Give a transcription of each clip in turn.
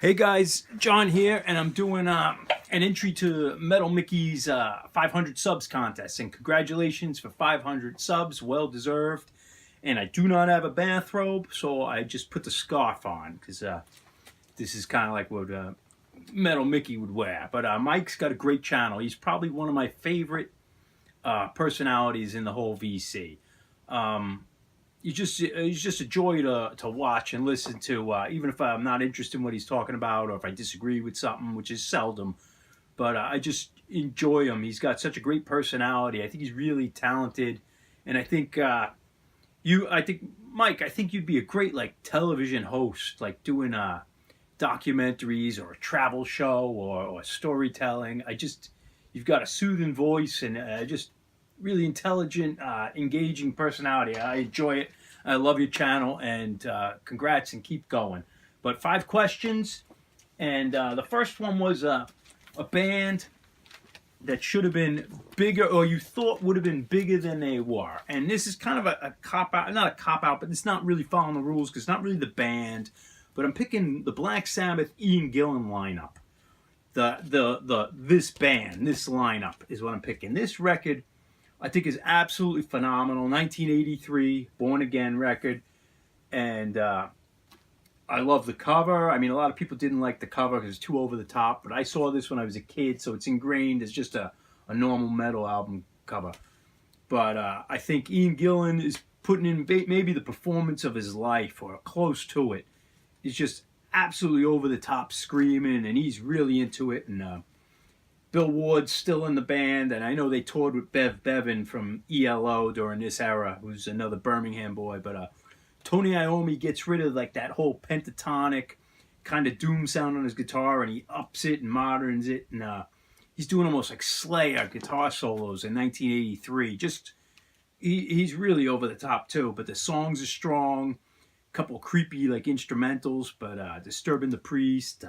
Hey guys, John here, and I'm doing an entry to Metal Mickey's 500 subs contest. And congratulations for 500 subs, well deserved. And I do not have a bathrobe, so I just put the scarf on because this is kind of like what Metal Mickey would wear. But Mike's got a great channel. He's probably one of my favorite personalities in the whole VC. He's just a joy to watch and listen to, even if I'm not interested in what he's talking about or if I disagree with something, which is seldom. But I just enjoy him. He's got such a great personality. I think he's really talented, and I think Mike, I think you'd be a great like television host, like doing documentaries or a travel show or storytelling. You've got a soothing voice and just really intelligent, engaging personality. I enjoy it. I love your channel, and congrats and keep going. But 5 questions, and the first one was a band that should have been bigger, or you thought would have been bigger than they were. And this is kind of a cop out, not a cop out, but it's not really following the rules because it's not really the band. But I'm picking the Black Sabbath Ian Gillan lineup. This band, this lineup is what I'm picking. This record I think is absolutely phenomenal. 1983 Born Again record, and I love the cover. I mean, a lot of people didn't like the cover because it's too over the top, but I saw this when I was a kid, so it's ingrained as just a normal metal album cover. But I think Ian Gillan is putting in maybe the performance of his life or close to it. He's just absolutely over the top screaming, and he's really into it. And Bill Ward's still in the band, and I know they toured with Bev Bevan from ELO during this era, who's another Birmingham boy. But Tony Iommi gets rid of like that whole pentatonic kind of doom sound on his guitar, and he ups it and moderns it, and he's doing almost like Slayer guitar solos in 1983. Just he's really over the top too. But the songs are strong. A couple creepy like instrumentals, but Disturbing the Priest.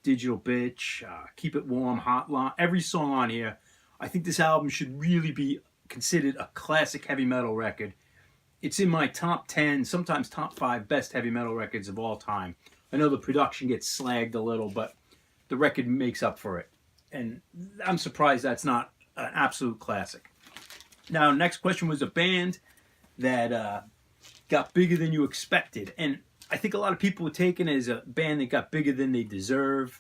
Digital Bitch, Keep It Warm, Hotline, every song on here. I think this album should really be considered a classic heavy metal record. It's in my top 10, sometimes top 5 best heavy metal records of all time. I know the production gets slagged a little, but the record makes up for it. And I'm surprised that's not an absolute classic. Now, next question was a band that got bigger than you expected. And I think a lot of people were taken as a band that got bigger than they deserved.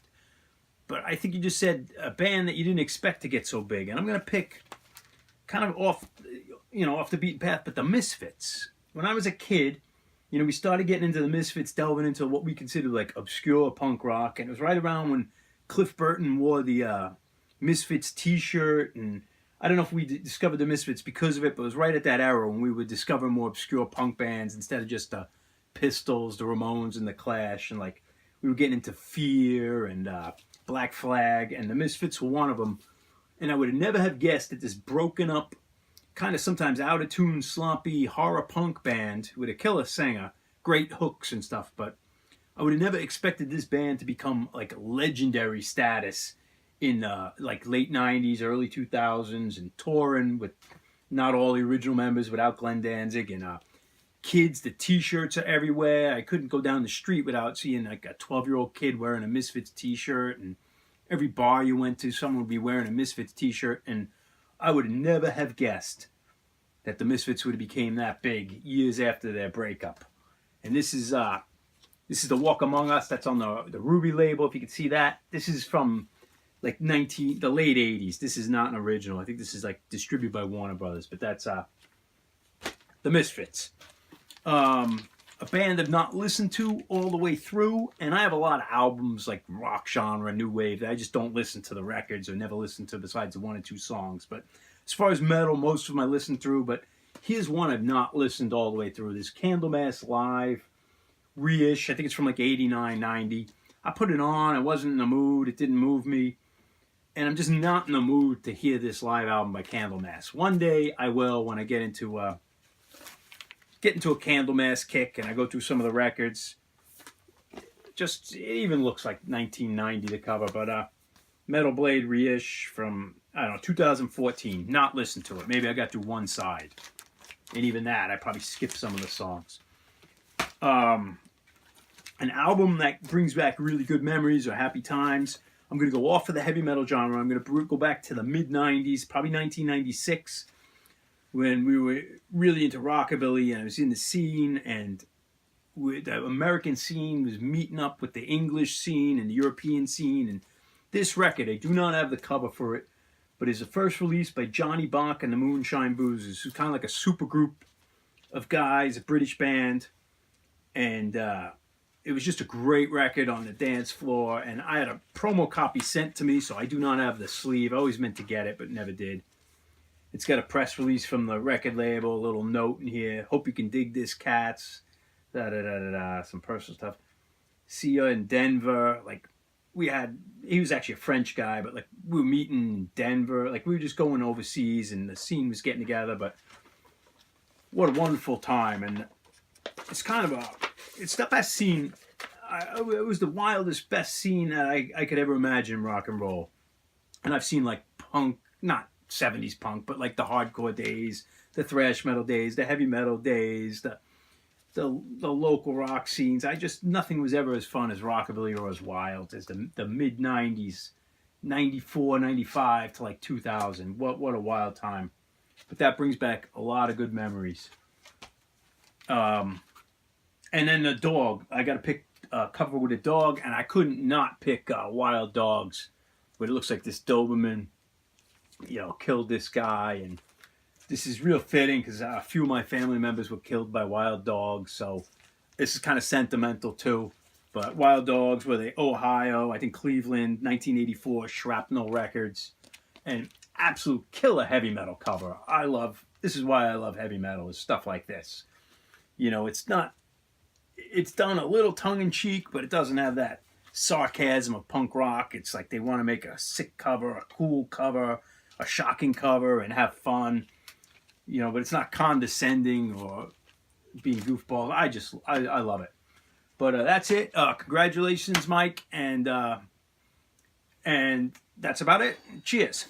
But I think you just said a band that you didn't expect to get so big. And I'm going to pick kind of off the beaten path, but the Misfits. When I was a kid, we started getting into the Misfits, delving into what we consider like obscure punk rock. And it was right around when Cliff Burton wore the Misfits t-shirt. And I don't know if we discovered the Misfits because of it, but it was right at that era when we would discover more obscure punk bands instead of just the Pistols, the Ramones, and the Clash, and like we were getting into Fear and Black Flag, and the Misfits were one of them. And I would never have guessed that this broken up, kind of sometimes out of tune, sloppy horror punk band with a killer singer, great hooks and stuff, but I would have never expected this band to become like legendary status in like late 90s, early 2000s, and touring with not all the original members without Glenn Danzig, and kids, the t-shirts are everywhere. I couldn't go down the street without seeing like a 12-year-old kid wearing a Misfits t-shirt, and every bar you went to, someone would be wearing a Misfits t-shirt, and I would never have guessed that the Misfits would have became that big years after their breakup. And this is the Walk Among Us that's on the Ruby label, if you can see that. This is from like the late 80s. This is not an original. I think this is like distributed by Warner Brothers, but that's the Misfits. A band I've not listened to all the way through, and I have a lot of albums like rock genre, new wave, that I just don't listen to the records or never listen to besides 1 or 2 songs. But as far as metal, most of them I listen through, but here's one I've not listened all the way through. This Candlemass Live, Reish, I think it's from like 89, 90. I put it on, I wasn't in the mood, it didn't move me, and I'm just not in the mood to hear this live album by Candlemass. One day I will, when I get into a Candlemass kick and I go through some of the records. It even looks like 1990, the cover, but Metal Blade Reish from, I don't know, 2014. Not listened to it. Maybe I got through one side. And even that, I probably skipped some of the songs. an album that brings back really good memories or happy times. I'm going to go off of the heavy metal genre. I'm going to go back to the mid-90s, probably 1996, when we were really into rockabilly, and I was in the scene, and the American scene was meeting up with the English scene and the European scene. And this record, I do not have the cover for it, but is the first release by Johnny Bach and the Moonshine Booze. It's kind of like a super group of guys, a British band, and it was just a great record on the dance floor. And I had a promo copy sent to me, so I do not have the sleeve. I always meant to get it, but never did. It's got a press release from the record label, a little note in here. Hope you can dig this, cats. Some personal stuff. See you in Denver. Like, he was actually a French guy, but like we were meeting in Denver. Like, we were just going overseas, and the scene was getting together. But what a wonderful time. And it's it's the best scene. It was the wildest, best scene that I could ever imagine in rock and roll. And I've seen like punk, not 70s punk, but like the hardcore days, the thrash metal days, the heavy metal days, the local rock scenes. Nothing was ever as fun as rockabilly or as wild as the mid 90s, 94, 95 to like 2000. What a wild time. But that brings back a lot of good memories. And then the dog. I got to pick a cover with a dog, and I couldn't not pick Wild Dogs, where it looks like this Doberman, killed this guy. And this is real fitting because a few of my family members were killed by wild dogs, so this is kind of sentimental too. But Wild Dogs were the Ohio, I think Cleveland, 1984 Shrapnel Records, and absolute killer heavy metal cover. This is why I love heavy metal, is stuff like this. It's done a little tongue-in-cheek, but it doesn't have that sarcasm of punk rock. It's like they want to make a sick cover, a cool cover, a shocking cover, and have fun. But it's not condescending or being goofball. I love it. But that's it. Congratulations, Mike, and that's about it. Cheers.